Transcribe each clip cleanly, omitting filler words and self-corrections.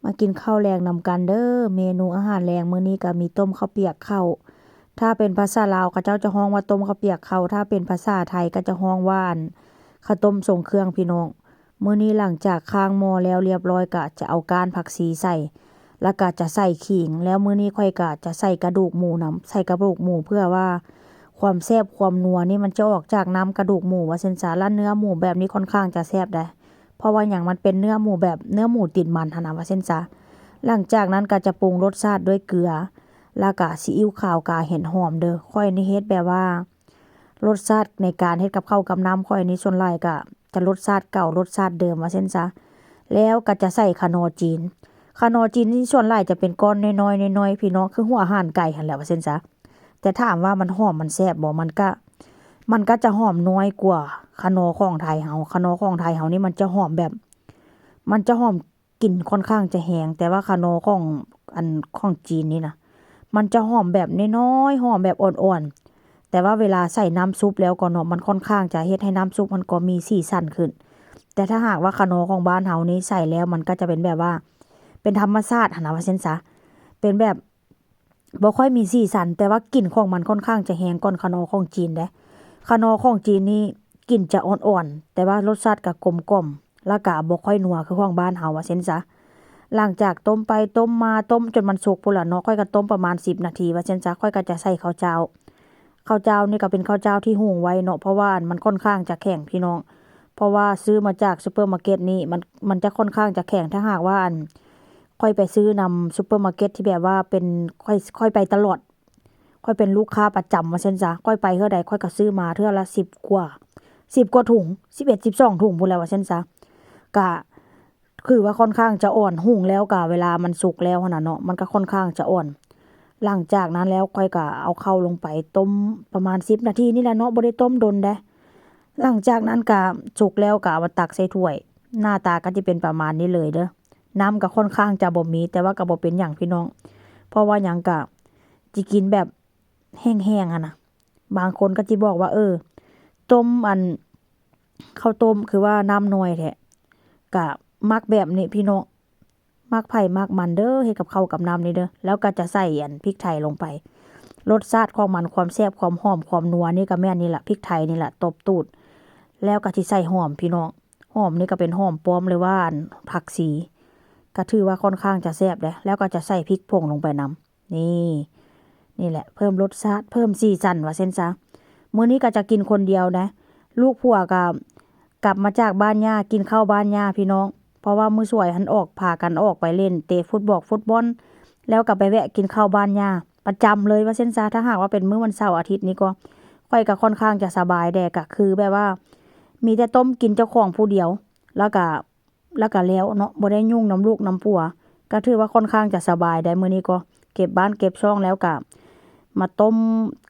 มากินข้าวแรงนำกันเด้อเมนูอาหารแรงมื้อนี้ก็มีต้มข้าวเปียกข้าวถ้าเป็นภาษาลาวเขาเจ้าจะฮ้องว่าต้มข้าวเปียกข้าวถ้าเป็นภาษาไทยก็จะฮ้องว่าข้าวต้มทรงเครื่องพี่น้องมื้อนี้หลังจากค้างหม้อแล้วเรียบร้อยก็จะเอาก้านผักชีใส่แล้วก็จะใส่ขิงแล้วมื้อนี้ค่อยก็จะใส่กระดูกหมูนำใส่กระดูกหมูเพื่อว่าความแซ่บความนัวนี่มันจะออกจากน้ำกระดูกหมูว่าซั่นซะแล้วเนื้อหมูแบบนี้ค่อนข้างจะแซ่บได้เพราะว่าหยังมันเป็นเนื้อหมูแบบเนื้อหมูติดมันหั่นน่ะว่าซั่นซะ หลังจากนั้นก็จะปรุงรสชาติด้วยเกลือแล้วก็ซีอิ๊วขาวกาเห็ดหอมเด้อข้อยนี่เฮ็ดแบบว่ารสชาติในการเฮ็ดกับข้าวกับน้ำข้อยนี่ส่วนหลายก็จะรสชาติเก่ารสชาติเดิมว่าซั่นซะแล้วก็จะใส่คะนอร์จีนคะนอร์จีนนี่ส่วนหลายจะเป็นก้อนน้อยๆน้อยๆพี่น้องคือหัวห่านไก่หั่นแหละว่าซั่นซะแต่ถามว่ามันหอมมันแซ่บบ่มันก็จะหอมน้อยกว่าคะนอร์ของไทยเฮาคะนอร์ของไทยเฮานี่มันจะหอมแบบมันจะหอม กลิ่นค่อนข้างจะแรงแต่ว่าคาโนของของจีนนี่นะมันจะหอมแบบน้อยๆหอมแบบอ่อนๆแต่ว่าเวลาใส่น้ำซุปแล้วก็เนาะมันค่อนข้างจะเฮ็ดให้น้ำซุปมันก็มีสีสันขึ้นแต่ถ้าหากว่าคาโนของบ้านเฮานี่ใส่แล้วมันก็จะเป็นแบบว่าเป็นธรรมชาติหั่นน่ะว่าซั่นซะเป็นแบบบ่ค่อยมีสีสันแต่ว่ากลิ่นของมันค่อนข้างจะแรงกว่าคาโนของจีนเด้คาโนของจีนนี่กลิ่นจะอ่อนๆแต่ว่ารสชาติก็กลมกล่อมแล้วก็บ่ค่อยนัวคือของบ้านเฮาว่าซั่นซะ หลังจากต้มไปต้มมาต้มจนมันสุกพู้นล่ะเนาะค่อยก็ต้มประมาณ10นาทีว่าซั่นซะค่อยก็จะใส่ข้าวเจ้าข้าวเจ้านี่ก็เป็นข้าวเจ้าที่หุงไว้เนาะเพราะว่ามันค่อนข้างจะแข็งพี่น้องเพราะว่าซื้อมาจากซุปเปอร์มาร์เก็ตนี่มันจะค่อนข้างจะแข็งถ้าหากว่าค่อยไปซื้อนำซุปเปอร์มาร์เก็ตที่แบบว่าเป็นค่อยไปตลอดค่อยเป็นลูกค้าประจำว่าซั่นซะค่อยไปเทื่อใดค่อยก็ซื้อมาเทื่อละ10 กว่าถุง11 12ถุงพู้นแหล้วว่าซั่นซะก็คือว่าค่อนข้างจะอ่อนหุงแล้วก็เวลามันสุกแล้วหั้นน่ะเนาะมันก็ค่อนข้างจะอ่อนหลังจากนั้นแล้วค่อยก็เอาเข้าลงไปต้มประมาณ10นาทีนี่แหละเนาะบ่ได้ต้มดนเดะหลังจากนั้นก็สุกแล้วก็เอามาตักใส่ถ้วยหน้าตาก็สิเป็นประมาณนี้เลยเด้อน้ำก็ค่อนข้างจะบ่มีแต่ว่าก็บ่เป็นหยังพี่น้องเพราะว่าหยังก็สิกินแบบแห้งๆอะนะบางคนก็สิบอกว่าต้มข้าวต้มคือว่าน้ำน้อยแท้ก็มักแบบนี้พี่น้องมักไผมักมันเด้อเฮ็ดกับข้าวกับน้ำนี่เด้อแล้วก็จะใส่พริกไทยลงไปรสชาติของมันความแซ่บความหอมความนัวนี่ก็แม่นนี่ล่ะพริกไทยนี่ล่ะตบตูดแล้วก็สิใส่หอมพี่น้องหอมนี่ก็เป็นหอมปลอมหรือว่าผักชีก็ถือว่าค่อนข้างจะแซ่บเด้แล้วก็จะใส่พริกผงลงไปนำนี่แหละเพิ่มรสชาติเพิ่มสีสันว่าซั่นซะมื้อนี้ก็จะกินคนเดียวนะลูกผัวก็กลับมาจากบ้านย่ากินข้าวบ้านย่าพี่น้องเพราะว่ามื้อสวยหันออกพากันออกไปเล่นเตะฟุตบอลแล้วก็ไปแวะกินข้าวบ้านย่าประจำเลยว่าซั่นซะถ้าหากว่าเป็นมื้อวันเสาร์อาทิตย์นี้ก็ข้อยก็ค่อนข้างจะสบายแดก็คือแบบว่ามีแต่ต้มกินเจ้าของผู้เดียวแล้วก็แล้วเนาะบ่ได้ยุ่งนำลูกนำผัวก็ถือว่าค่อนข้างจะสบายได้มื้อนี้ก็เก็บบ้านเก็บช่องแล้วก็มาต้ม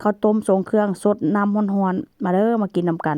ข้าวต้มทรงเครื่องสดน้ำร้อนๆมาเด้อมากินนำกัน